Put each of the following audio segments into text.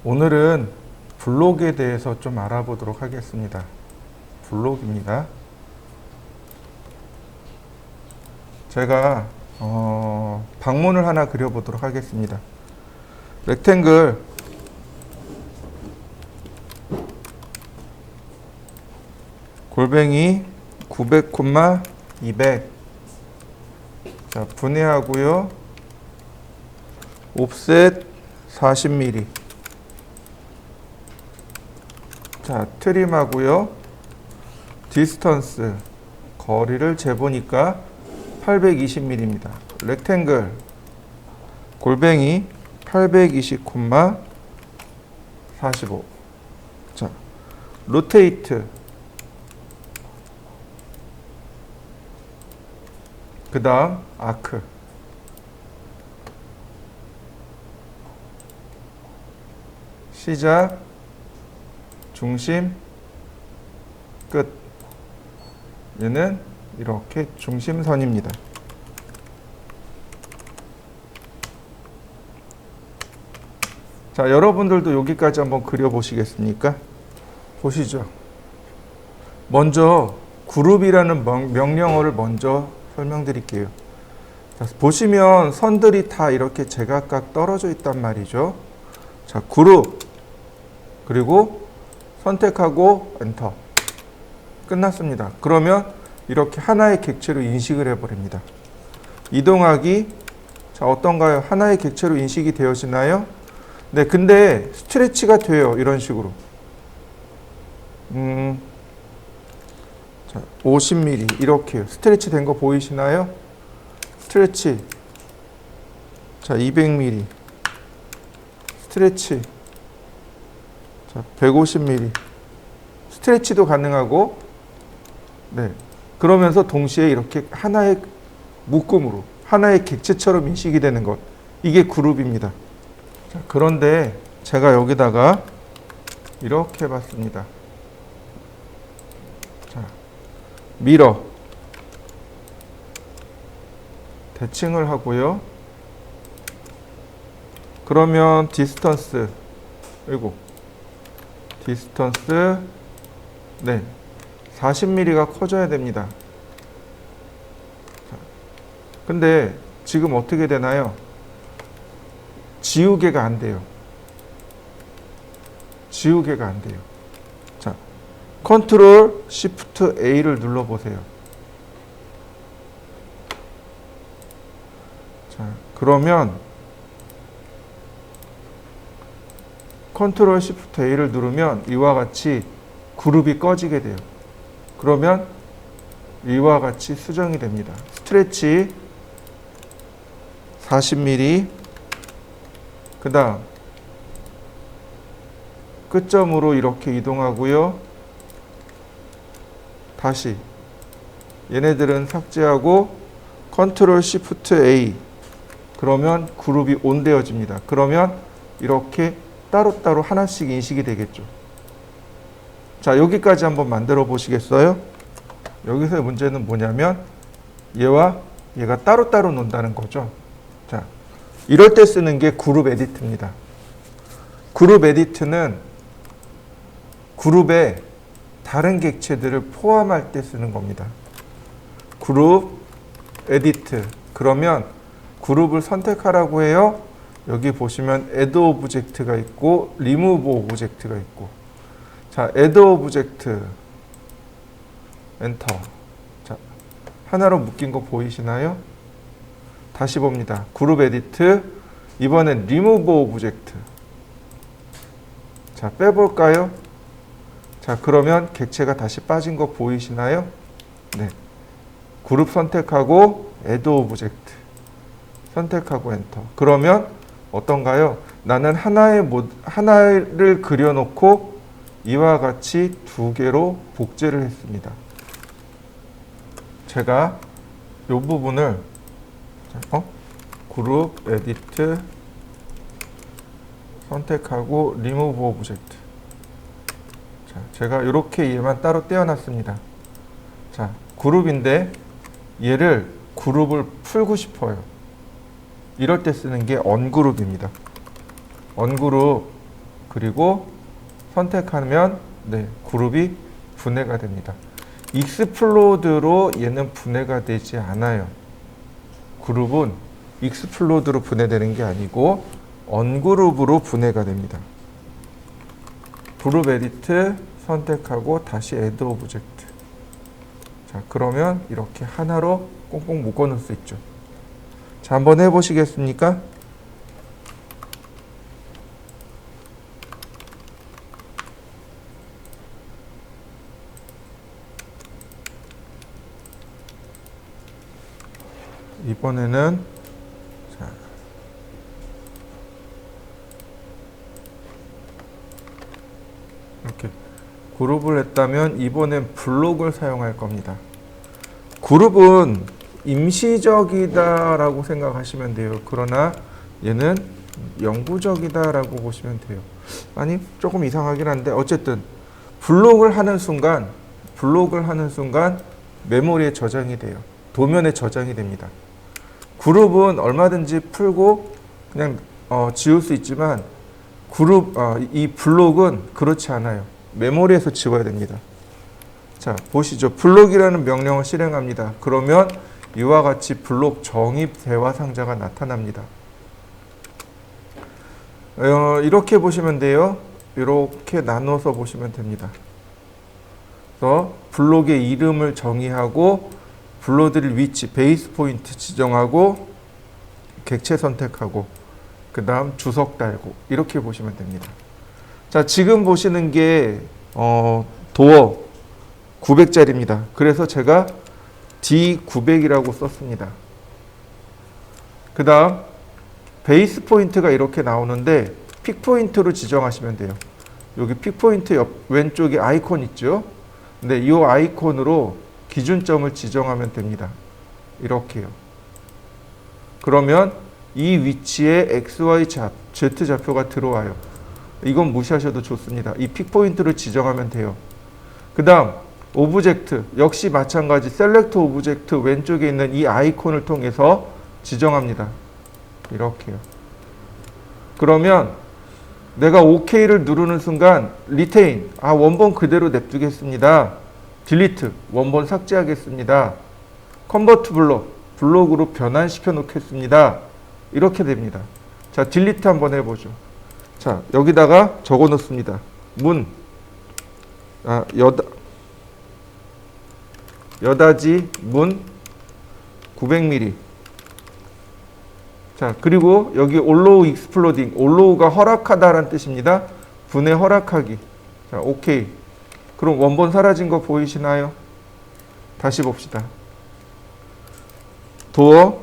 오늘은 블록에 대해서 좀 알아보도록 하겠습니다. 블록입니다. 제가 방문을 하나 그려보도록 하겠습니다. 렉탱글 골뱅이 900, 200 자, 분해하고요. 옵셋 40mm 자, 트림하고요. 디스턴스 거리를 재보니까 820mm입니다. 렉탱글 골뱅이 820, 45 자, 로테이트 그 다음 아크 시작 중심 끝 얘는 이렇게 중심선입니다. 자, 여러분들도 여기까지 한번 그려보시겠습니까? 보시죠. 먼저 그룹이라는 명령어를 먼저 설명드릴게요. 자, 보시면 선들이 다 이렇게 제각각 떨어져 있단 말이죠. 자, 그룹 그리고 선택하고 엔터 끝났습니다. 그러면 이렇게 하나의 객체로 인식을 해버립니다. 이동하기 자, 어떤가요? 하나의 객체로 인식이 되어지나요? 네, 근데 스트레치가 돼요. 이런 식으로. 자, 50mm 이렇게요. 스트레치 된 거 보이시나요? 스트레치. 자, 200mm. 스트레치. 자, 150mm. 스트레치도 가능하고, 네. 그러면서 동시에 이렇게 하나의 묶음으로, 하나의 객체처럼 인식이 되는 것. 이게 그룹입니다. 자, 그런데 제가 여기다가 이렇게 해봤습니다. 자, 미러. 대칭을 하고요. 그러면 디스턴스. 아이고. 디스턴스. 네. 40mm가 커져야 됩니다. 자, 근데 지금 어떻게 되나요? 지우개가 안 돼요. 지우개가 안 돼요. 자, 컨트롤 시프트 A를 눌러보세요. 자, 그러면 컨트롤 시프트 A를 누르면 이와 같이 그룹이 꺼지게 돼요. 그러면 이와 같이 수정이 됩니다. 스트레치 40mm 그 다음 끝점으로 이렇게 이동하고요. 다시 얘네들은 삭제하고 컨트롤 시프트 A 그러면 그룹이 온되어집니다. 그러면 이렇게 따로따로 하나씩 인식이 되겠죠. 자, 여기까지 한번 만들어 보시겠어요? 여기서의 문제는 뭐냐면 얘와 얘가 따로따로 논다는 거죠. 자, 이럴 때 쓰는 게 그룹 에디트입니다. 그룹 에디트는 그룹에 다른 객체들을 포함할 때 쓰는 겁니다. 그룹 에디트 그러면 그룹을 선택하라고 해요. 여기 보시면 add 오브젝트가 있고 remove 오브젝트가 있고 자, add 오브젝트 엔터 자, 하나로 묶인 거 보이시나요? 다시 봅니다. 그룹 에디트 이번엔 remove 오브젝트 자, 빼볼까요? 자, 그러면 객체가 다시 빠진 거 보이시나요? 네. 그룹 선택하고 add 오브젝트 선택하고 엔터 그러면 어떤가요? 나는 하나를 그려놓고 이와 같이 두 개로 복제를 했습니다. 제가 이 부분을 그룹 에디트 선택하고 리무브 오브젝트 자, 제가 이렇게 얘만 따로 떼어놨습니다. 자, 그룹인데 얘를 그룹을 풀고 싶어요. 이럴 때 쓰는 게 언그룹입니다. 언그룹 그리고 선택하면 그룹이 분해가 됩니다. 익스플로드로 얘는 분해가 되지 않아요. 그룹은 익스플로드로 분해되는 게 아니고 언그룹으로 분해가 됩니다. 그룹 에디트 선택하고 다시 애드 오브젝트. 자, 그러면 이렇게 하나로 꽁꽁 묶어 놓을 수 있죠. 자, 한번 해보시겠습니까? 이번에는 자, 이렇게 그룹을 했다면 이번엔 블록을 사용할 겁니다. 그룹은 임시적이다라고 생각하시면 돼요. 그러나 얘는 영구적이다라고 보시면 돼요. 아니, 조금 이상하긴 한데 어쨌든 블록을 하는 순간 메모리에 저장이 돼요. 도면에 저장이 됩니다. 그룹은 얼마든지 풀고 그냥 지울 수 있지만 이 블록은 그렇지 않아요. 메모리에서 지워야 됩니다. 자, 보시죠. 블록이라는 명령을 실행합니다. 그러면 이와 같이 블록 정입 대화 상자가 나타납니다. 이렇게 보시면 돼요. 이렇게 나눠서 보시면 됩니다. 그래서 블록의 이름을 정의하고 불러드릴 위치, 베이스 포인트 지정하고 객체 선택하고 그 다음 주석 달고 이렇게 보시면 됩니다. 자, 지금 보시는 게 도어 900짜리입니다. 그래서 제가 D900이라고 썼습니다. 그 다음 베이스 포인트가 이렇게 나오는데 픽 포인트로 지정하시면 돼요. 여기 픽 포인트 왼쪽에 아이콘 있죠? 근데 이 아이콘으로 기준점을 지정하면 됩니다. 이렇게요. 그러면 이 위치에 XY Z 좌표가 들어와요. 이건 무시하셔도 좋습니다. 이 픽 포인트를 지정하면 돼요. 그 다음 오브젝트 역시 마찬가지 셀렉트 오브젝트 왼쪽에 있는 이 아이콘을 통해서 지정합니다. 이렇게요. 그러면 내가 OK를 누르는 순간 리테인, 원본 그대로 냅두겠습니다. 딜리트, 원본 삭제하겠습니다. 컨버트 블록으로 변환시켜 놓겠습니다. 이렇게 됩니다. 자, 딜리트 한번 해보죠. 자, 여기다가 적어 놓습니다. 여다지 문 900mm. 자, 그리고 여기 올로우 익스플로딩, 올로우가 허락하다라는 뜻입니다. 분해 허락하기. 자, 오케이. 그럼 원본 사라진 거 보이시나요? 다시 봅시다. 도어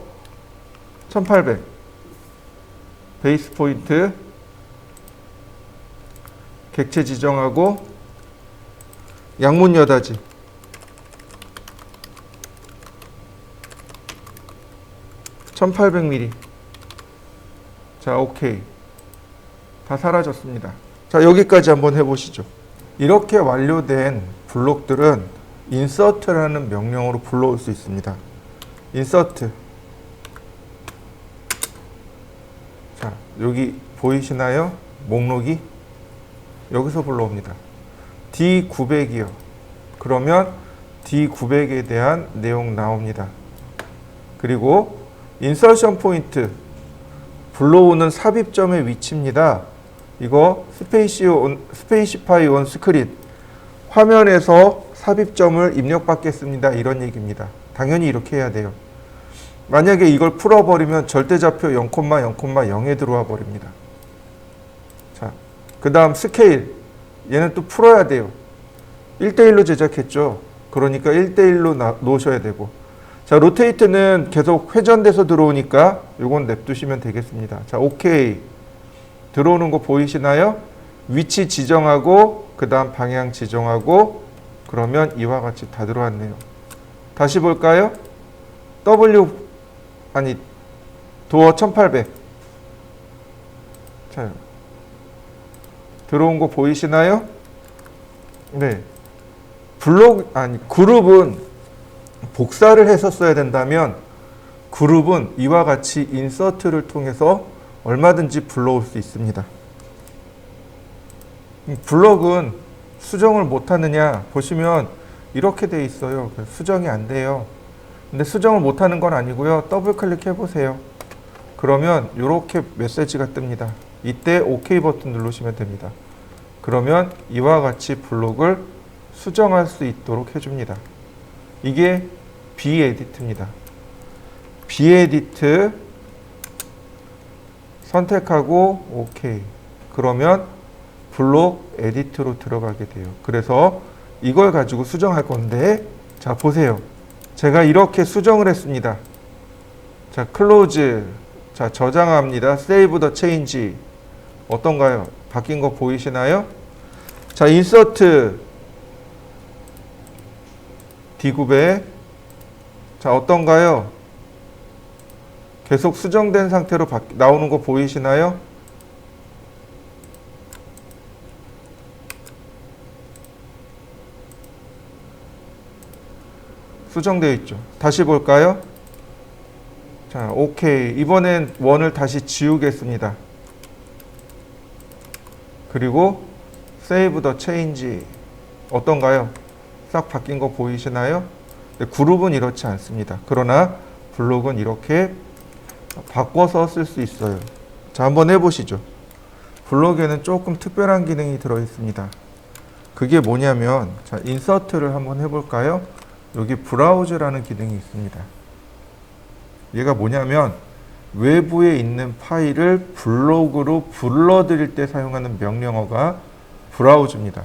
1800 베이스 포인트 객체 지정하고 양문 여다지 (1800mm) 자, 오케이. 다 사라졌습니다. 자, 여기까지 한번 해보시죠. 이렇게 완료된 블록들은 insert라는 명령으로 불러올 수 있습니다. insert. 자, 여기 보이시나요? 목록이 여기서 불러옵니다. D900이요. 그러면 D900에 대한 내용 나옵니다. 그리고 인서션 포인트 불러오는 삽입점의 위치입니다. 이거 스페이시파이 온 스크린 화면에서 삽입점을 입력받겠습니다. 이런 얘기입니다. 당연히 이렇게 해야 돼요. 만약에 이걸 풀어버리면 절대좌표 0,0,0에 들어와 버립니다. 자, 그 다음 스케일 얘는 또 풀어야 돼요. 1대1로 제작했죠. 그러니까 1대1로 놓으셔야 되고, 자, 로테이트는 계속 회전돼서 들어오니까 요건 냅두시면 되겠습니다. 자, 오케이. 들어오는 거 보이시나요? 위치 지정하고 그 다음 방향 지정하고 그러면 이와 같이 다 들어왔네요. 다시 볼까요? 도어 1800. 자, 들어온 거 보이시나요? 네. 그룹은 복사를 해서 써야 된다면 그룹은 이와 같이 인서트를 통해서 얼마든지 불러올 수 있습니다. 블록은 수정을 못하느냐 보시면 이렇게 돼 있어요. 수정이 안 돼요. 근데 수정을 못하는 건 아니고요. 더블 클릭해 보세요. 그러면 이렇게 메시지가 뜹니다. 이때 OK 버튼 누르시면 됩니다. 그러면 이와 같이 블록을 수정할 수 있도록 해줍니다. 이게 비에디트입니다. 비에디트 선택하고 OK. 그러면 블록 에디트로 들어가게 돼요. 그래서 이걸 가지고 수정할 건데, 자 보세요. 제가 이렇게 수정을 했습니다. 자 클로즈, 자 저장합니다. 세이브 더 체인지. 어떤가요? 바뀐 거 보이시나요? 자 인서트 D굽에, 자 어떤가요? 계속 수정된 상태로 나오는 거 보이시나요? 수정되어 있죠. 다시 볼까요? 자, 오케이. 이번엔 원을 다시 지우겠습니다. 그리고 세이브 더 체인지. 어떤가요? 싹 바뀐 거 보이시나요? 그룹은 이렇지 않습니다. 그러나 블록은 이렇게 바꿔서 쓸 수 있어요. 자, 한번 해보시죠. 블록에는 조금 특별한 기능이 들어 있습니다. 그게 뭐냐면, 자, 인서트를 한번 해볼까요? 여기 브라우즈라는 기능이 있습니다. 얘가 뭐냐면 외부에 있는 파일을 블록으로 불러들일 때 사용하는 명령어가 브라우즈입니다.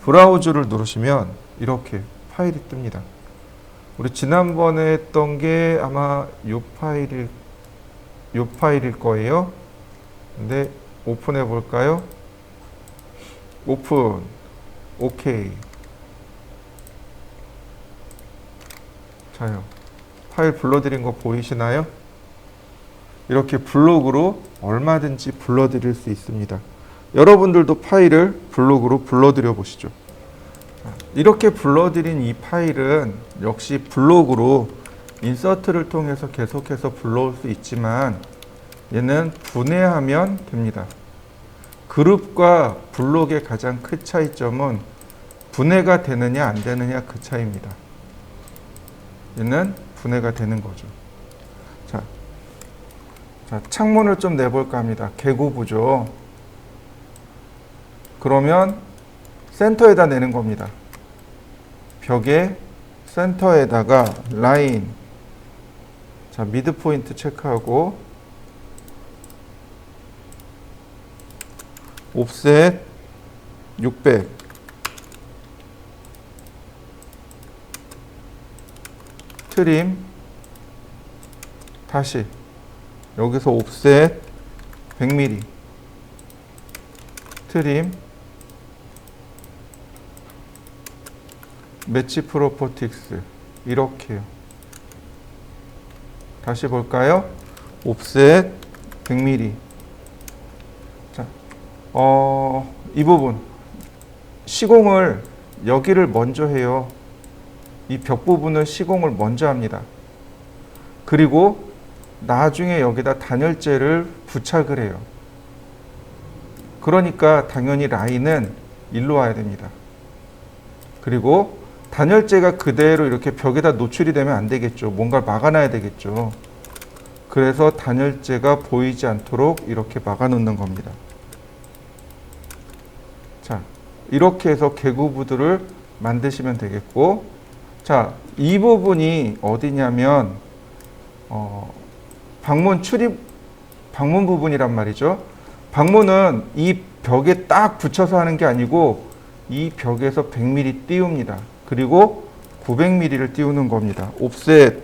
브라우즈를 누르시면 이렇게 파일이 뜹니다. 우리 지난번에 했던 게 아마 이 파일일 거예요. 근데 오픈해 볼까요? 오픈. 오케이. 자요. 파일 불러드린 거 보이시나요? 이렇게 블록으로 얼마든지 불러드릴 수 있습니다. 여러분들도 파일을 블록으로 불러드려 보시죠. 이렇게 불러드린 이 파일은 역시 블록으로 인서트를 통해서 계속해서 불러올 수 있지만 얘는 분해하면 됩니다. 그룹과 블록의 가장 큰 차이점은 분해가 되느냐 안 되느냐 그 차이입니다. 얘는 분해가 되는 거죠. 자, 창문을 좀 내볼까 합니다. 개구부죠. 그러면 센터에다 내는 겁니다. 벽의 센터에다가 라인. 자, 미드 포인트 체크하고 옵셋 600. 트림. 다시 여기서 옵셋 100mm. 트림. 매치 프로퍼틱스. 이렇게요. 다시 볼까요? 옵셋 100mm. 자, 이 부분 시공을 여기를 먼저 해요. 이 벽 부분을 시공을 먼저 합니다. 그리고 나중에 여기다 단열재를 부착을 해요. 그러니까 당연히 라인은 일로 와야 됩니다. 그리고 단열재가 그대로 이렇게 벽에다 노출이 되면 안 되겠죠. 뭔가를 막아놔야 되겠죠. 그래서 단열재가 보이지 않도록 이렇게 막아 놓는 겁니다. 자, 이렇게 해서 개구부들을 만드시면 되겠고, 자, 이 부분이 어디냐면 방문 출입, 방문 부분이란 말이죠. 방문은 이 벽에 딱 붙여서 하는 게 아니고 이 벽에서 100mm 띄웁니다. 그리고 900mm를 띄우는 겁니다. 옵셋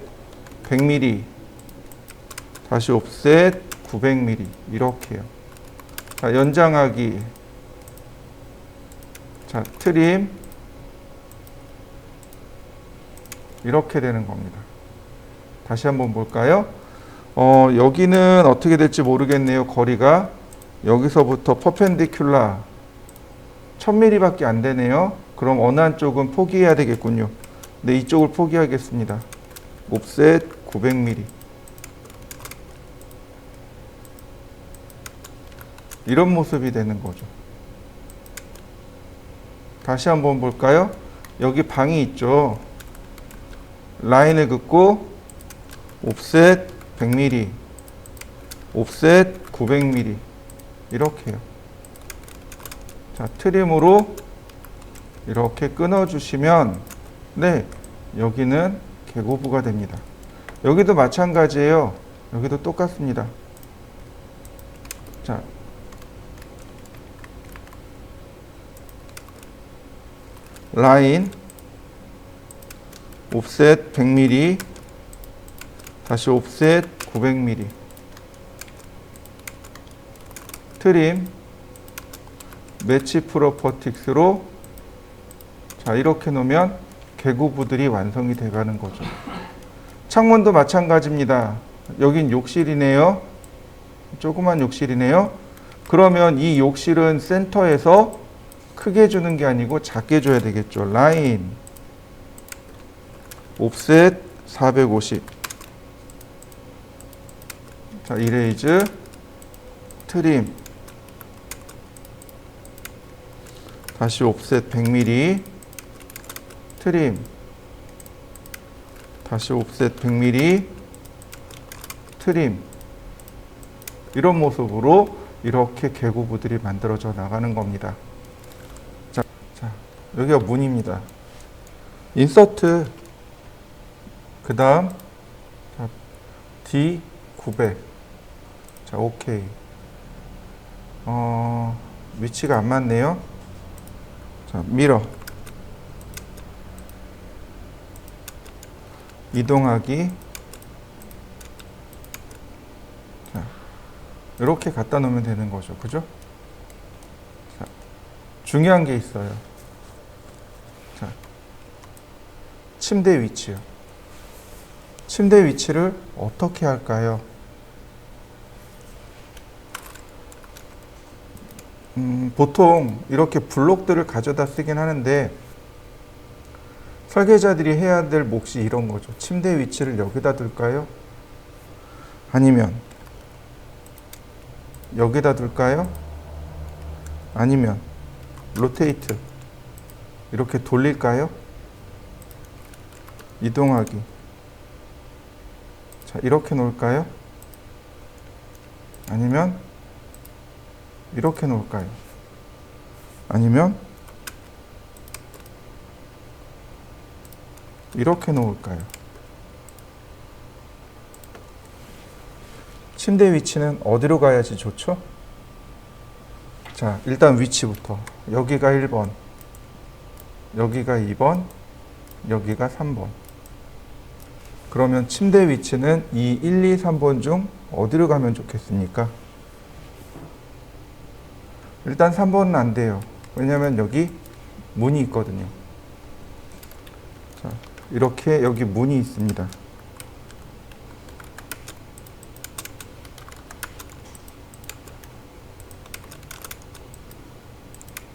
100mm, 다시 옵셋 900mm 이렇게요. 자, 연장하기. 자, 트림. 이렇게 되는 겁니다. 다시 한번 볼까요? 여기는 어떻게 될지 모르겠네요. 거리가 여기서부터 퍼펜디큘라 1000mm 밖에 안 되네요. 그럼 어느 한쪽은 포기해야 되겠군요. 네, 이쪽을 포기하겠습니다. 옵셋 900mm. 이런 모습이 되는 거죠. 다시 한번 볼까요? 여기 방이 있죠. 라인을 긋고 옵셋 100mm, 옵셋 900mm 이렇게요. 자, 트림으로 이렇게 끊어주시면 네, 여기는 계고부가 됩니다. 여기도 마찬가지예요. 여기도 똑같습니다. 자, 라인 옵셋 100mm, 다시 옵셋 900mm, 트림 매치 프로퍼틱스로 자, 이렇게 놓으면 계고부들이 완성이 돼가는 거죠. 창문도 마찬가지입니다. 여긴 욕실이네요. 조그만 욕실이네요. 그러면 이 욕실은 센터에서 크게 주는 게 아니고 작게 줘야 되겠죠. 라인 옵셋 450, 자, 이레이즈 트림 다시 옵셋 100mm, 트림 다시 옵셋 100mm, 트림. 이런 모습으로 이렇게 계고부들이 만들어져 나가는 겁니다. 자, 여기가 문입니다. 인서트, 그 다음 D900. 자, 오케이. 위치가 안 맞네요. 자, 미러 이동하기. 자, 이렇게 갖다 놓으면 되는 거죠. 그죠? 자, 중요한 게 있어요. 자, 침대 위치요. 침대 위치를 어떻게 할까요? 보통 이렇게 블록들을 가져다 쓰긴 하는데 설계자들이 해야 될 몫이 이런 거죠. 침대 위치를 여기다 둘까요? 아니면 여기다 둘까요? 아니면 로테이트 이렇게 돌릴까요? 이동하기. 자, 이렇게 놓을까요? 아니면 이렇게 놓을까요? 아니면 이렇게 놓을까요? 침대 위치는 어디로 가야지 좋죠? 자, 일단 위치부터. 여기가 1번, 여기가 2번, 여기가 3번. 그러면 침대 위치는 이 1, 2, 3번 중 어디로 가면 좋겠습니까? 일단 3번은 안 돼요. 왜냐하면 여기 문이 있거든요. 자, 이렇게 여기 문이 있습니다.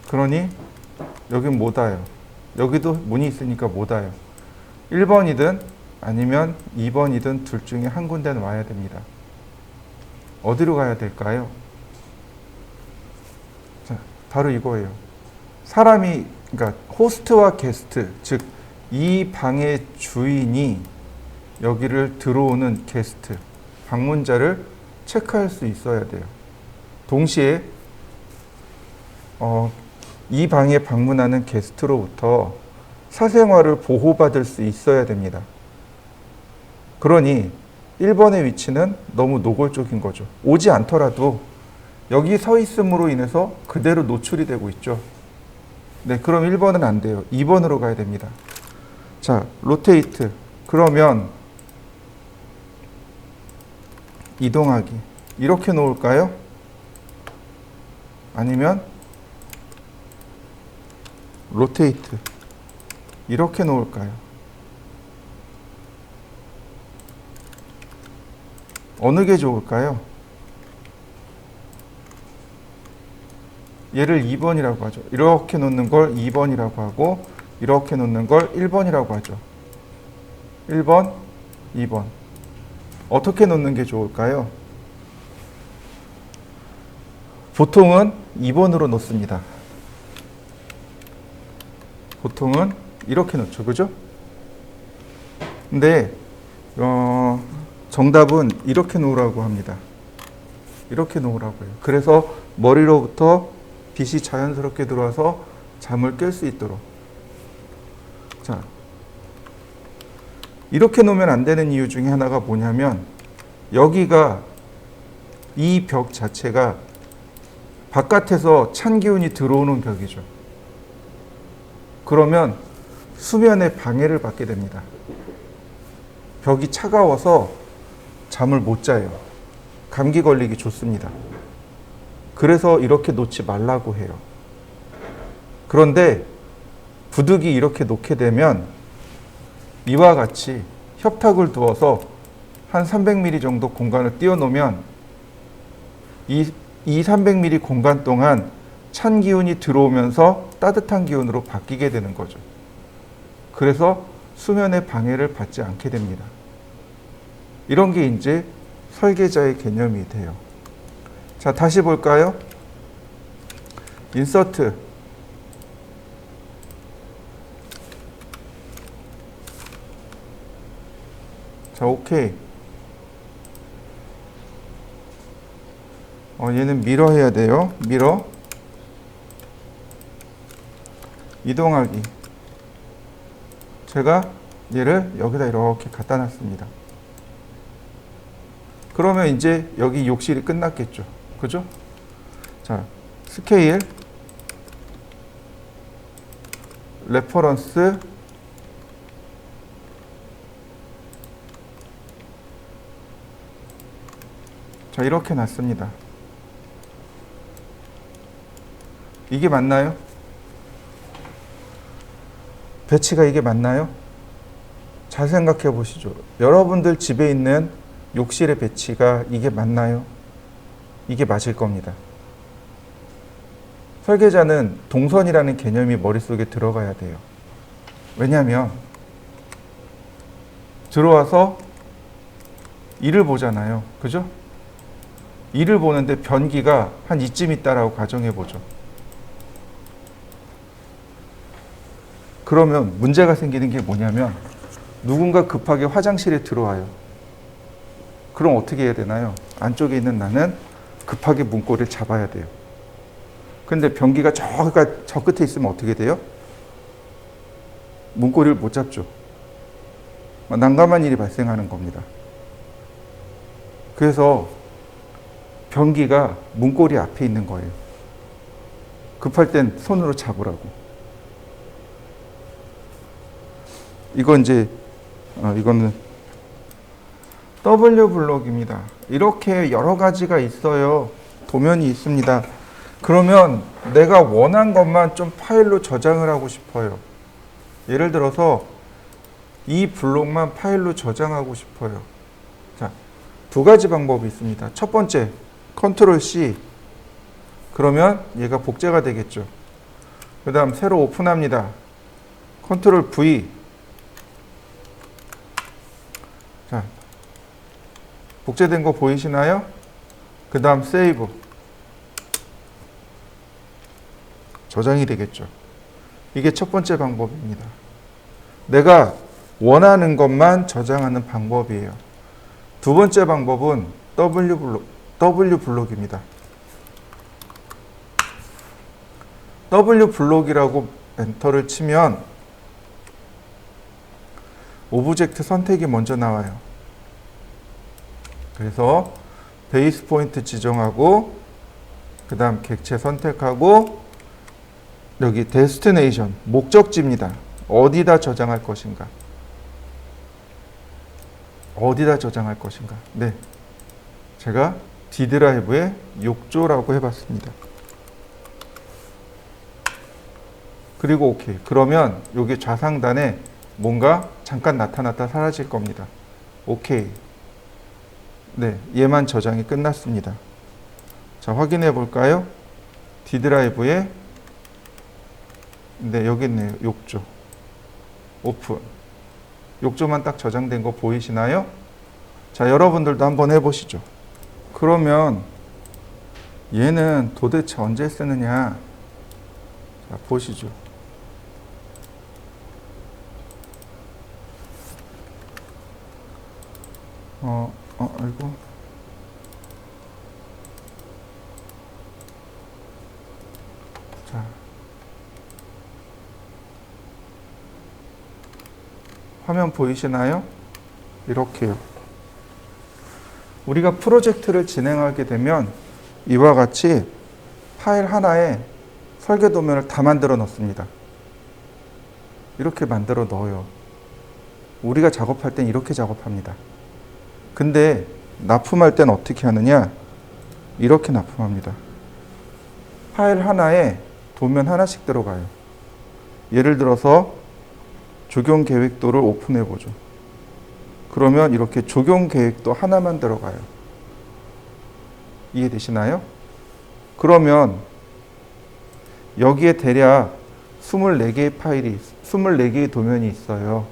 그러니 여긴 못 와요. 여기도 문이 있으니까 못 와요. 1번이든 아니면 2번이든 둘 중에 한 군데는 와야 됩니다. 어디로 가야 될까요? 자, 바로 이거예요. 사람이, 그러니까 호스트와 게스트, 즉 이 방의 주인이 여기를 들어오는 게스트, 방문자를 체크할 수 있어야 돼요. 동시에 이 방에 방문하는 게스트로부터 사생활을 보호받을 수 있어야 됩니다. 그러니 1번의 위치는 너무 노골적인 거죠. 오지 않더라도 여기 서 있음으로 인해서 그대로 노출이 되고 있죠. 네, 그럼 1번은 안 돼요. 2번으로 가야 됩니다. 자, 로테이트. 그러면 이동하기. 이렇게 놓을까요? 아니면 로테이트. 이렇게 놓을까요? 어느 게 좋을까요? 얘를 2번이라고 하죠. 이렇게 놓는 걸 2번이라고 하고 이렇게 놓는 걸 1번이라고 하죠. 1번, 2번. 어떻게 놓는 게 좋을까요? 보통은 2번으로 놓습니다. 보통은 이렇게 놓죠. 그죠? 근데 정답은 이렇게 놓으라고 합니다. 이렇게 놓으라고요. 그래서 머리로부터 빛이 자연스럽게 들어와서 잠을 깰 수 있도록. 자, 이렇게 놓으면 안 되는 이유 중에 하나가 뭐냐면 여기가 이 벽 자체가 바깥에서 찬 기운이 들어오는 벽이죠. 그러면 수면에 방해를 받게 됩니다. 벽이 차가워서 잠을 못 자요. 감기 걸리기 좋습니다. 그래서 이렇게 놓지 말라고 해요. 그런데 부득이 이렇게 놓게 되면 이와 같이 협탁을 두어서 한 300mm 정도 공간을 띄워놓으면 이 300mm 공간 동안 찬 기운이 들어오면서 따뜻한 기운으로 바뀌게 되는 거죠. 그래서 수면에 방해를 받지 않게 됩니다. 이런 게 이제 설계자의 개념이 돼요. 자, 다시 볼까요? 인서트. 자, 오케이. 얘는 미러 해야 돼요. 미러. 이동하기. 제가 얘를 여기다 이렇게 갖다 놨습니다. 그러면 이제 여기 욕실이 끝났겠죠. 그죠? 자, 스케일, 레퍼런스, 자, 이렇게 놨습니다. 이게 맞나요? 배치가 이게 맞나요? 잘 생각해 보시죠. 여러분들 집에 있는 욕실의 배치가 이게 맞나요? 이게 맞을 겁니다. 설계자는 동선이라는 개념이 머릿속에 들어가야 돼요. 왜냐하면 들어와서 일을 보잖아요. 그죠? 일을 보는데 변기가 한 이쯤 있다라고 가정해 보죠. 그러면 문제가 생기는 게 뭐냐면 누군가 급하게 화장실에 들어와요. 그럼 어떻게 해야 되나요? 안쪽에 있는 나는 급하게 문고리를 잡아야 돼요. 근데 변기가 저 끝에 있으면 어떻게 돼요? 문고리를 못 잡죠. 난감한 일이 발생하는 겁니다. 그래서 변기가 문고리 앞에 있는 거예요. 급할 땐 손으로 잡으라고. 이건 이거는 W 블록입니다. 이렇게 여러 가지가 있어요. 도면이 있습니다. 그러면 내가 원한 것만 좀 파일로 저장을 하고 싶어요. 예를 들어서 이 블록만 파일로 저장하고 싶어요. 자, 두 가지 방법이 있습니다. 첫 번째, 컨트롤 C. 그러면 얘가 복제가 되겠죠. 그 다음 새로 오픈합니다. 컨트롤 V. 자, 복제된 거 보이시나요? 그 다음 세이브. 저장이 되겠죠. 이게 첫 번째 방법입니다. 내가 원하는 것만 저장하는 방법이에요. 두 번째 방법은 W 블록입니다. W 블록이라고 엔터를 치면 오브젝트 선택이 먼저 나와요. 그래서 베이스 포인트 지정하고 그 다음 객체 선택하고 여기 데스티네이션, 목적지입니다. 어디다 저장할 것인가? 어디다 저장할 것인가? 네, 제가 D 드라이브에 욕조라고 해봤습니다. 그리고 오케이. 그러면 여기 좌상단에 뭔가 잠깐 나타났다 사라질 겁니다. 오케이. 네, 얘만 저장이 끝났습니다. 자, 확인해 볼까요? D 드라이브에 네, 여기 있네요. 욕조. 오픈. 욕조만 딱 저장된 거 보이시나요? 자, 여러분들도 한번 해보시죠. 그러면 얘는 도대체 언제 쓰느냐? 자, 보시죠. 아이고. 자. 화면 보이시나요? 이렇게요. 우리가 프로젝트를 진행하게 되면 이와 같이 파일 하나에 설계 도면을 다 만들어 넣습니다. 이렇게 만들어 넣어요. 우리가 작업할 땐 이렇게 작업합니다. 근데 납품할 땐 어떻게 하느냐? 이렇게 납품합니다. 파일 하나에 도면 하나씩 들어가요. 예를 들어서 적용 계획도를 오픈해 보죠. 그러면 이렇게 적용 계획도 하나만 들어가요. 이해되시나요? 그러면 여기에 대략 24개의 파일이, 24개의 도면이 있어요.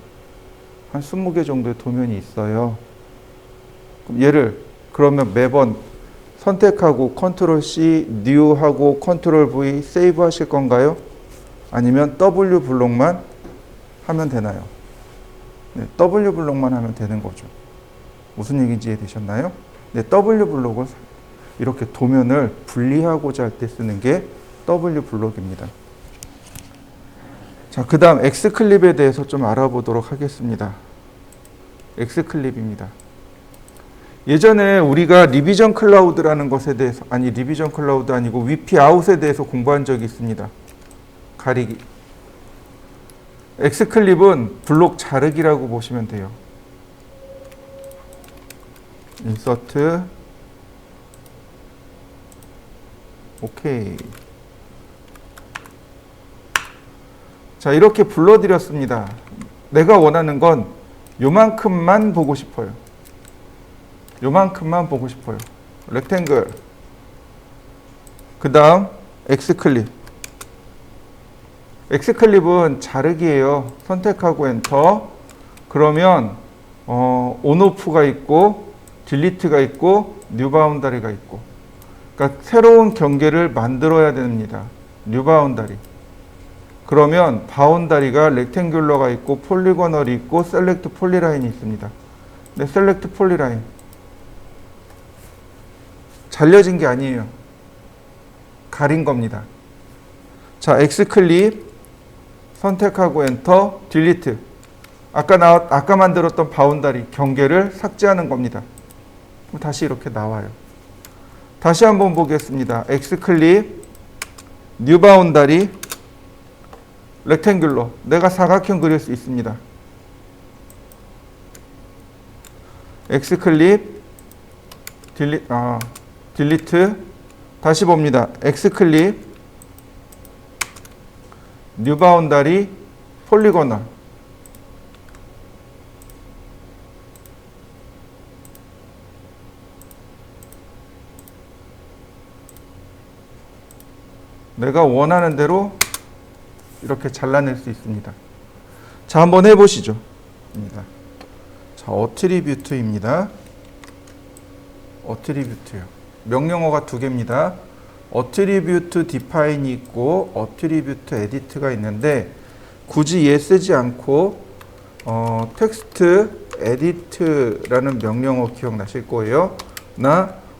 한 20개 정도의 도면이 있어요. 그러면 매번 선택하고 컨트롤 C, 뉴 하고 컨트롤 V 세이브 하실 건가요? 아니면 W 블록만 하면 되나요? 네, W 블록만 하면 되는 거죠. 무슨 얘기인지 이해되셨나요? 네, W 블록을 이렇게 도면을 분리하고자 할 때 쓰는 게 W 블록입니다. 자, 그 다음 X클립에 대해서 좀 알아보도록 하겠습니다. X클립입니다. 예전에 우리가 리비전 클라우드라는 것에 대해서, 리비전 클라우드 아니고 위피 아웃에 대해서 공부한 적이 있습니다. 가리기. X클립은 블록 자르기라고 보시면 돼요. 인서트. 오케이. 자, 이렇게 불러드렸습니다. 내가 원하는 건 요만큼만 보고 싶어요. 요만큼만 보고 싶어요. 렉탱글. 그 다음 X클립. X클립은 자르기예요. 선택하고 엔터. 그러면 온오프가 있고 딜리트가 있고 뉴 바운다리가 있고, 그러니까 새로운 경계를 만들어야 됩니다. 뉴 바운다리. 그러면 바운다리가 렉탱귤러가 있고 폴리고널이 있고 셀렉트 폴리라인이 있습니다. 네, 셀렉트 폴리라인. 잘려진 게 아니에요. 가린 겁니다. 자, X클립 선택하고 엔터, 딜리트. 아까 만들었던 바운다리 경계를 삭제하는 겁니다. 다시 이렇게 나와요. 다시 한번 보겠습니다. X클립, 뉴 바운다리, 렉탱귤러. 내가 사각형 그릴 수 있습니다. X클립, 딜리트. 다시 봅니다. X클립, 뉴 바운다리, 폴리고널. 내가 원하는 대로 이렇게 잘라낼 수 있습니다. 자, 한번 해보시죠. 자, 어트리뷰트입니다. 어트리뷰트요. 명령어가 두 개입니다. 어트리뷰트 디파인이 있고 어트리뷰트 에디트가 있는데, 굳이 얘 쓰지 않고 텍스트 에디트라는 명령어 기억나실 거예요.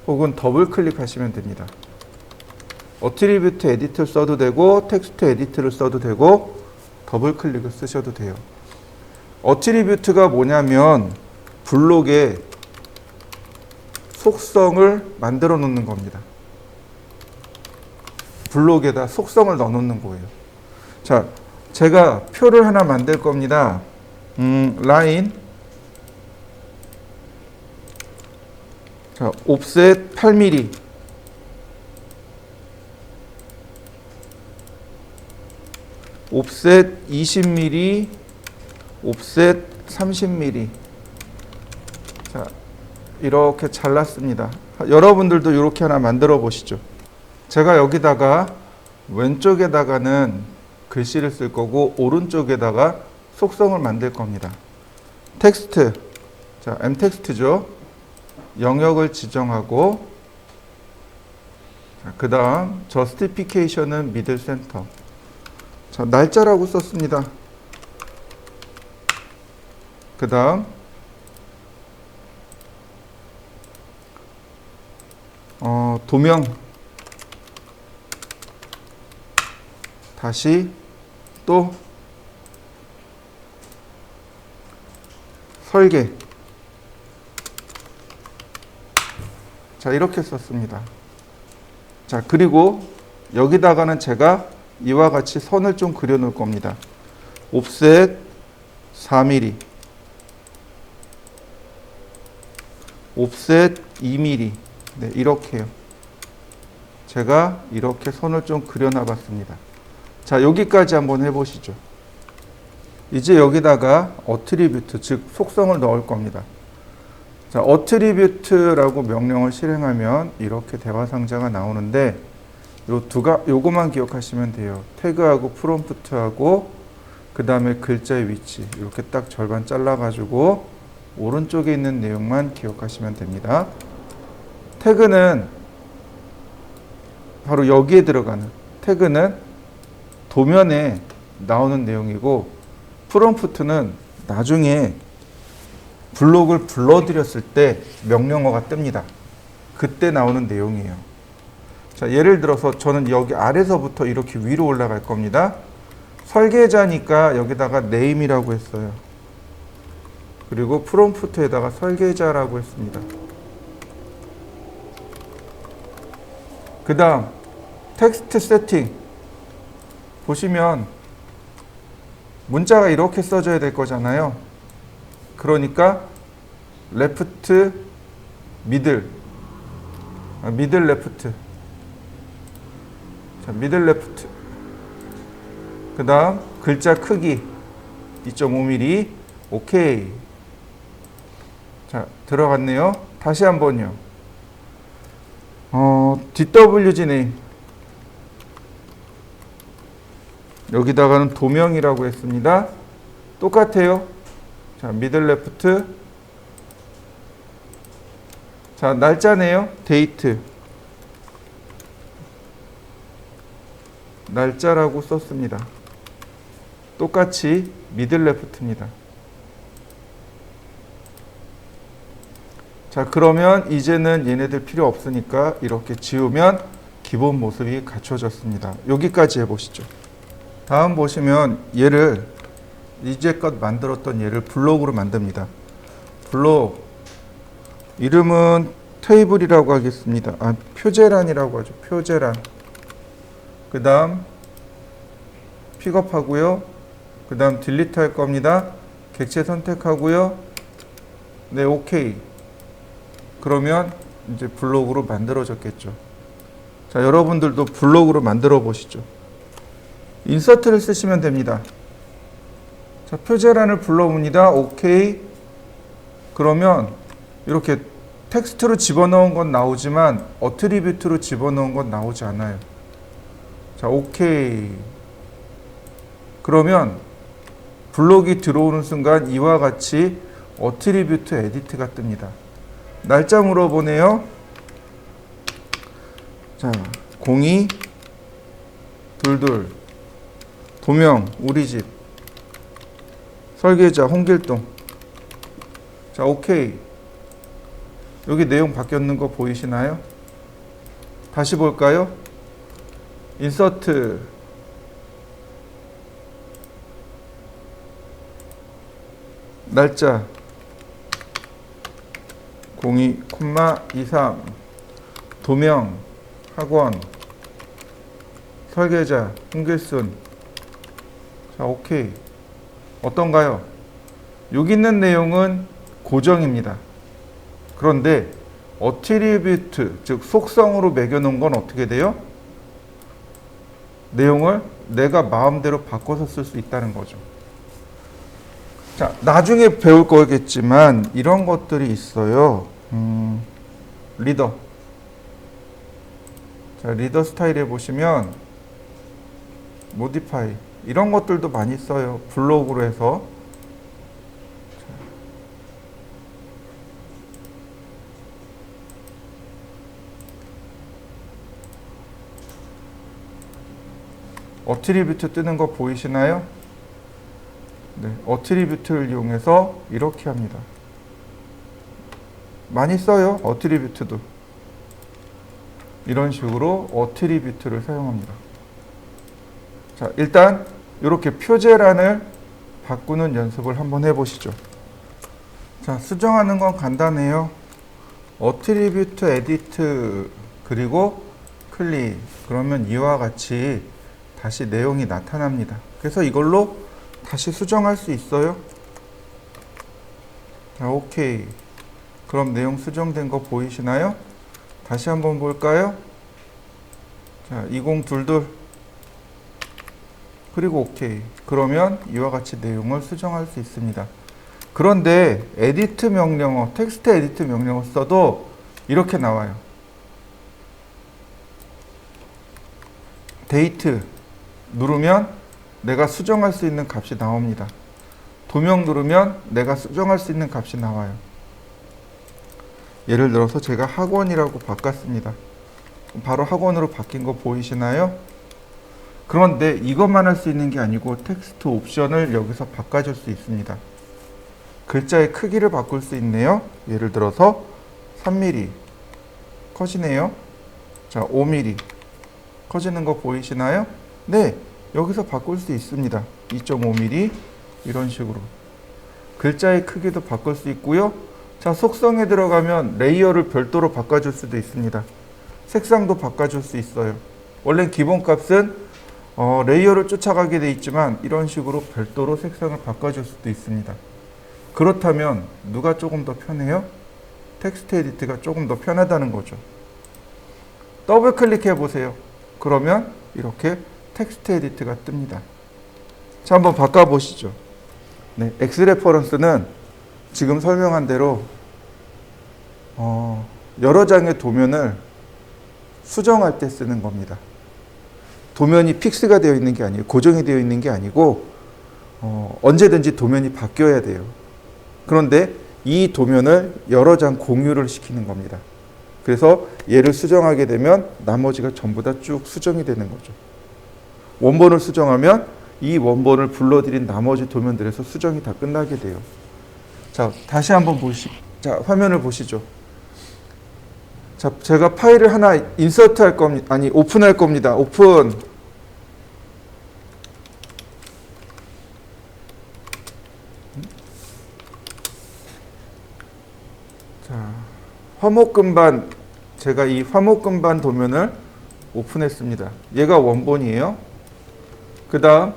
혹은 더블 클릭하시면 됩니다. 어트리뷰트 에디트 써도 되고 텍스트 에디트를 써도 되고 더블 클릭을 쓰셔도 돼요. 어트리뷰트가 뭐냐면 블록에 속성을 만들어 놓는 겁니다. 블록에다 속성을 넣어 놓는 거예요. 자, 제가 표를 하나 만들 겁니다. 라인. 자, 옵셋 8mm. 옵셋 20mm, 옵셋 30mm. 자, 이렇게 잘랐습니다. 여러분들도 이렇게 하나 만들어 보시죠. 제가 여기다가 왼쪽에다가는 글씨를 쓸 거고 오른쪽에다가 속성을 만들 겁니다. 텍스트. 자, m텍스트죠. 영역을 지정하고, 그 다음 저스티피케이션은 미들 센터. 자, 날짜라고 썼습니다. 그 다음 도명 다시 또 설계. 자, 이렇게 썼습니다. 자, 그리고 여기다가는 제가 이와 같이 선을 좀 그려 놓을 겁니다. 옵셋 4mm, 옵셋 2mm. 네, 이렇게요. 제가 이렇게 선을 좀 그려 놔봤습니다. 자, 여기까지 한번 해보시죠. 이제 여기다가 어트리뷰트, 즉 속성을 넣을 겁니다. 자, 어트리뷰트라고 명령을 실행하면 이렇게 대화 상자가 나오는데 요거만 기억하시면 돼요. 태그하고 프롬프트하고 그 다음에 글자의 위치 이렇게 딱 절반 잘라가지고 오른쪽에 있는 내용만 기억하시면 됩니다. 태그는 바로 여기에 들어가는 태그는 도면에 나오는 내용이고 프롬프트는 나중에 블록을 불러들였을 때 명령어가 뜹니다. 그때 나오는 내용이에요. 자, 예를 들어서 저는 여기 아래서부터 이렇게 위로 올라갈 겁니다. 설계자니까 여기다가 name이라고 했어요. 그리고 프롬프트에다가 설계자라고 했습니다. 그 다음 텍스트 세팅 보시면 문자가 이렇게 써져야 될 거잖아요. 그러니까 레프트 미들 레프트. 자, 미들 레프트. 그 다음 글자 크기 2.5mm. 오케이. 자, 들어갔네요. 다시 한번요. DWG 네임 여기다가는 도명이라고 했습니다. 똑같아요. 자, 미들 레프트. 자, 날짜네요. 데이트. 날짜라고 썼습니다. 똑같이 미들 레프트입니다. 자, 그러면 이제는 얘네들 필요 없으니까 이렇게 지우면 기본 모습이 갖춰졌습니다. 여기까지 해보시죠. 다음 보시면 얘를 이제껏 만들었던 얘를 블록으로 만듭니다. 블록 이름은 테이블이라고 하겠습니다. 표제란이라고 하죠. 표제란. 그 다음 픽업하고요. 그 다음 딜리트 할 겁니다. 객체 선택하고요. 네, 오케이. 그러면 이제 블록으로 만들어졌겠죠. 자, 여러분들도 블록으로 만들어 보시죠. 인서트를 쓰시면 됩니다. 자, 표제란을 불러옵니다. 오케이. 그러면 이렇게 텍스트로 집어넣은 건 나오지만 어트리뷰트로 집어넣은 건 나오지 않아요. 자, 오케이. 그러면 블록이 들어오는 순간 이와 같이 어트리뷰트 에디트가 뜹니다. 날짜 물어보네요. 자, 02 22 도명 우리 집 설계자 홍길동. 자, 오케이. 여기 내용 바뀌었는 거 보이시나요? 다시 볼까요? 인서트. 날짜 02,23 도명 학원 설계자 홍길순. 자, 오케이. 어떤가요? 여기 있는 내용은 고정입니다. 그런데 어트리뷰트, 즉 속성으로 매겨놓은 건 어떻게 돼요? 내용을 내가 마음대로 바꿔서 쓸 수 있다는 거죠. 자, 나중에 배울 거겠지만 이런 것들이 있어요. 리더. 자, 리더 스타일에 보시면 모디파이 이런 것들도 많이 써요. 블록으로 해서. 어트리뷰트 뜨는 거 보이시나요? 네, 어트리뷰트를 이용해서 이렇게 합니다. 많이 써요. 어트리뷰트도. 이런 식으로 어트리뷰트를 사용합니다. 자, 일단 이렇게 표제란을 바꾸는 연습을 한번 해보시죠. 자, 수정하는 건 간단해요. 어트리뷰트 에디트 그리고 클릭, 그러면 이와 같이 다시 내용이 나타납니다. 그래서 이걸로 다시 수정할 수 있어요. 자, 오케이. 그럼 내용 수정된 거 보이시나요? 다시 한번 볼까요? 자, 2022 그리고 오케이. 그러면 이와 같이 내용을 수정할 수 있습니다. 그런데 에디트 명령어, 텍스트 에디트 명령어 써도 이렇게 나와요. 데이트 누르면 내가 수정할 수 있는 값이 나옵니다. 도명 누르면 내가 수정할 수 있는 값이 나와요. 예를 들어서 제가 학원이라고 바꿨습니다. 바로 학원으로 바뀐 거 보이시나요? 그런데 이것만 할 수 있는 게 아니고 텍스트 옵션을 여기서 바꿔줄 수 있습니다. 글자의 크기를 바꿀 수 있네요. 예를 들어서 3mm 커지네요. 자, 5mm 커지는 거 보이시나요? 네, 여기서 바꿀 수 있습니다. 2.5mm 이런 식으로 글자의 크기도 바꿀 수 있고요. 자, 속성에 들어가면 레이어를 별도로 바꿔줄 수도 있습니다. 색상도 바꿔줄 수 있어요. 원래 기본값은 레이어를 쫓아가게 돼 있지만 이런 식으로 별도로 색상을 바꿔줄 수도 있습니다. 그렇다면 누가 조금 더 편해요? 텍스트 에디트가 조금 더 편하다는 거죠. 더블 클릭해 보세요. 그러면 이렇게 텍스트 에디트가 뜹니다. 자, 한번 바꿔 보시죠. 네, X 레퍼런스는 지금 설명한 대로 여러 장의 도면을 수정할 때 쓰는 겁니다. 도면이 픽스가 되어 있는 게 아니에요. 고정이 되어 있는 게 아니고 언제든지 도면이 바뀌어야 돼요. 그런데 이 도면을 여러 장 공유를 시키는 겁니다. 그래서 얘를 수정하게 되면 나머지가 전부 다 쭉 수정이 되는 거죠. 원본을 수정하면 이 원본을 불러들인 나머지 도면들에서 수정이 다 끝나게 돼요. 자, 다시 한번 자, 화면을 보시죠. 자, 제가 파일을 하나 인서트 할 겁니다. 아니, 오픈할 겁니다. 오픈. 자, 화목금반, 제가 이 화목금반 도면을 오픈했습니다. 얘가 원본이에요. 그 다음,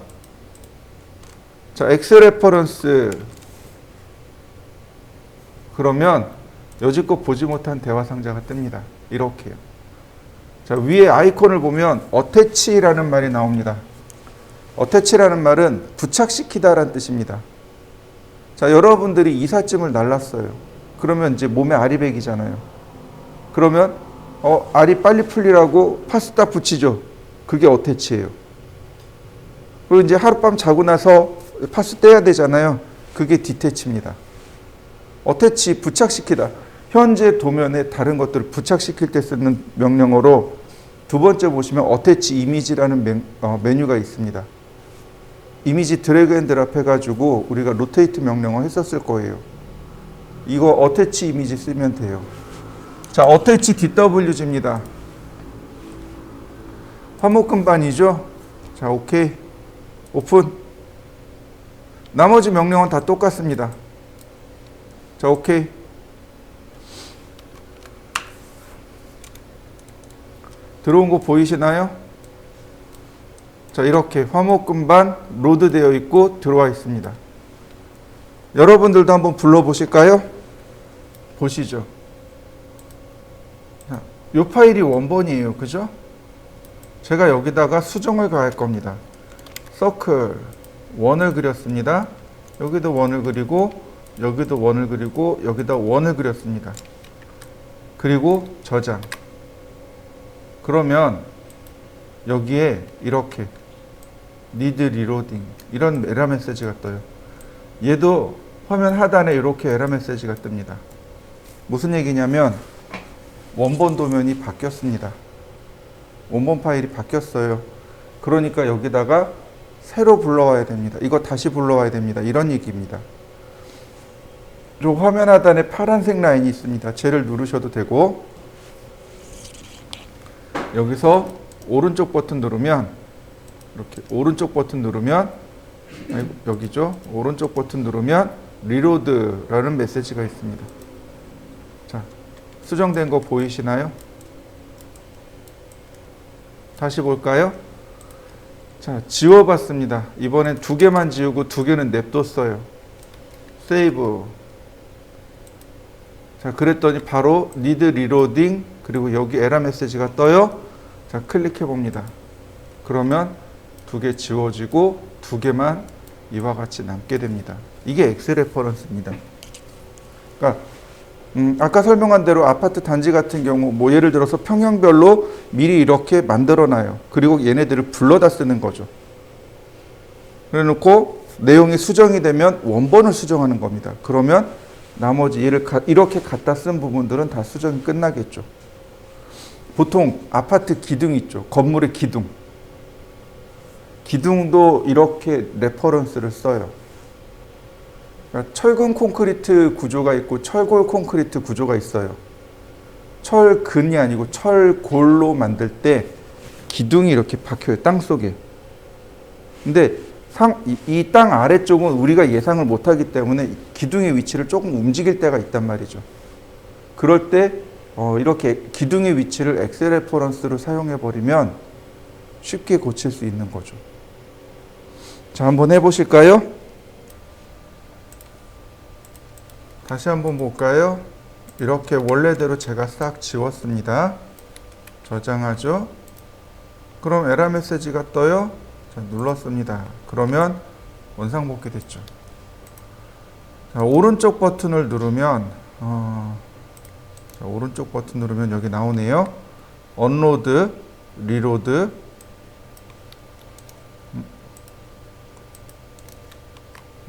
자, X 레퍼런스. 그러면 여지껏 보지 못한 대화 상자가 뜹니다. 이렇게요. 자, 위에 아이콘을 보면 어태치라는 말이 나옵니다. 어태치라는 말은 부착시키다라는 뜻입니다. 자, 여러분들이 이삿짐을 날랐어요. 그러면 이제 몸에 알이 배기잖아요. 그러면 알이 빨리 풀리라고 파스타 붙이죠. 그게 어태치예요. 그리고 이제 하룻밤 자고 나서 파스 떼야 되잖아요. 그게 디태치입니다. 어태치, 부착시키다. 현재 도면에 다른 것들을 부착시킬 때 쓰는 명령어로 두 번째 보시면 어태치 이미지라는 메뉴가 있습니다. 이미지 드래그 앤 드랍 해가지고 우리가 로테이트 명령어 했었을 거예요. 이거 어태치 이미지 쓰면 돼요. 자, 어태치 DWG입니다. 화목금반이죠. 자, 오케이. 오픈. 나머지 명령은 다 똑같습니다. 자, 오케이. 들어온 거 보이시나요? 자, 이렇게 화목금반 로드되어 있고 들어와 있습니다. 여러분들도 한번 불러보실까요? 보시죠. 자, 이 파일이 원본이에요. 그죠? 제가 여기다가 수정을 가할 겁니다. 서클 원을 그렸습니다. 여기도 원을 그리고 여기도 원을 그리고 여기다 원을 그렸습니다. 그리고 저장. 그러면 여기에 이렇게 need reloading 이런 에러 메시지가 떠요. 얘도 화면 하단에 이렇게 에러 메시지가 뜹니다. 무슨 얘기냐면 원본 도면이 바뀌었습니다. 원본 파일이 바뀌었어요. 그러니까 여기다가 새로 불러와야 됩니다. 이거 다시 불러와야 됩니다. 이런 얘기입니다. 저 화면 하단에 파란색 라인이 있습니다. 쟤를 누르셔도 되고, 여기서 오른쪽 버튼 누르면 이렇게 오른쪽 버튼 누르면 여기죠. 오른쪽 버튼 누르면 리로드라는 메시지가 있습니다. 자, 수정된 거 보이시나요? 다시 볼까요? 자, 지워봤습니다. 이번엔 2개만 지우고 2개는 냅뒀어요. 세이브. 자, 그랬더니 바로 need reloading 그리고 여기 에러 메시지가 떠요. 자, 클릭해 봅니다. 그러면 2개 지워지고 2개만 이와 같이 남게 됩니다. 이게 엑셀 레퍼런스입니다. 그러니까 아까 설명한 대로 아파트 단지 같은 경우 뭐 예를 들어서 평형별로 미리 이렇게 만들어 놔요. 그리고 얘네들을 불러다 쓰는 거죠. 그래 놓고 내용이 수정이 되면 원본을 수정하는 겁니다. 그러면 나머지 얘를 이렇게 갖다 쓴 부분들은 다 수정이 끝나겠죠. 보통 아파트 기둥 있죠. 건물의 기둥. 기둥도 이렇게 레퍼런스를 써요. 그러니까 철근 콘크리트 구조가 있고 철골 콘크리트 구조가 있어요. 철근이 아니고 철골로 만들 때 기둥이 이렇게 박혀요. 땅 속에. 근데 이 땅 아래쪽은 우리가 예상을 못하기 때문에 기둥의 위치를 조금 움직일 때가 있단 말이죠. 그럴 때 이렇게 기둥의 위치를 엑셀 레퍼런스로 사용해 버리면 쉽게 고칠 수 있는 거죠. 자, 한번 해보실까요? 다시 한번 볼까요? 이렇게 원래대로 제가 싹 지웠습니다. 저장하죠. 그럼 에러 메시지가 떠요. 자, 눌렀습니다. 그러면 원상복귀 됐죠. 자, 오른쪽 버튼을 누르면 오른쪽 버튼 누르면 여기 나오네요. 언로드, 리로드.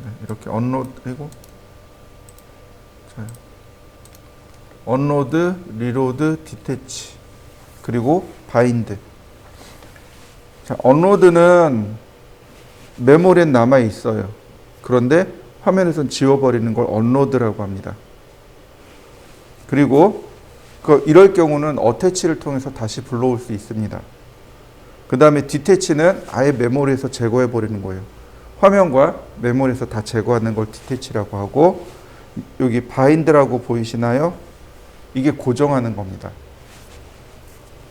네, 이렇게 언로드이고 언로드, 리로드, 디태치 그리고 바인드. 자, 언로드는 메모리에 남아 있어요. 그런데 화면에선 지워버리는 걸 언로드라고 합니다. 그리고 이럴 경우는 어태치를 통해서 다시 불러올 수 있습니다. 그 다음에 디태치는 아예 메모리에서 제거해 버리는 거예요. 화면과 메모리에서 다 제거하는 걸 디태치라고 하고, 여기 바인드라고 보이시나요? 이게 고정하는 겁니다.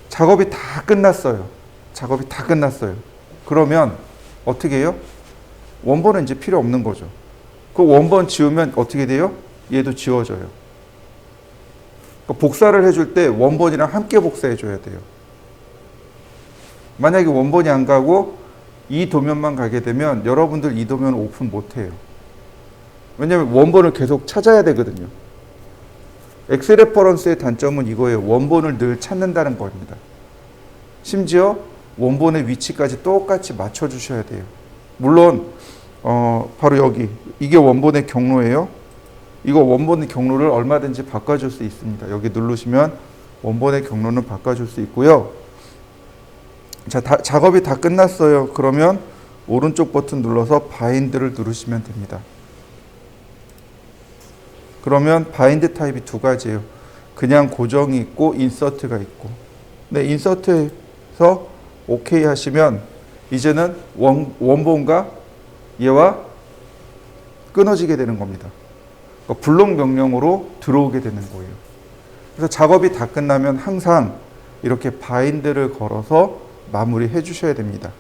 작업이 다 끝났어요. 작업이 다 끝났어요. 그러면 어떻게 해요? 원본은 이제 필요 없는 거죠. 그 원본 지우면 어떻게 돼요? 얘도 지워져요. 그러니까 복사를 해줄 때 원본이랑 함께 복사해 줘야 돼요. 만약에 원본이 안 가고 이 도면만 가게 되면 여러분들 이 도면 오픈 못 해요. 왜냐하면 원본을 계속 찾아야 되거든요. 엑셀 레퍼런스의 단점은 이거예요. 원본을 늘 찾는다는 겁니다. 심지어 원본의 위치까지 똑같이 맞춰주셔야 돼요. 물론 바로 여기 이게 원본의 경로예요. 이거 원본의 경로를 얼마든지 바꿔줄 수 있습니다. 여기 누르시면 원본의 경로는 바꿔줄 수 있고요. 자, 작업이 다 끝났어요. 그러면 오른쪽 버튼 눌러서 바인드를 누르시면 됩니다. 그러면 바인드 타입이 두 가지예요. 그냥 고정이 있고 인서트가 있고. 네, 인서트에서 OK 하시면 이제는 원본과 얘와 끊어지게 되는 겁니다. 그러니까 블록 명령으로 들어오게 되는 거예요. 그래서 작업이 다 끝나면 항상 이렇게 바인드를 걸어서 마무리해 주셔야 됩니다.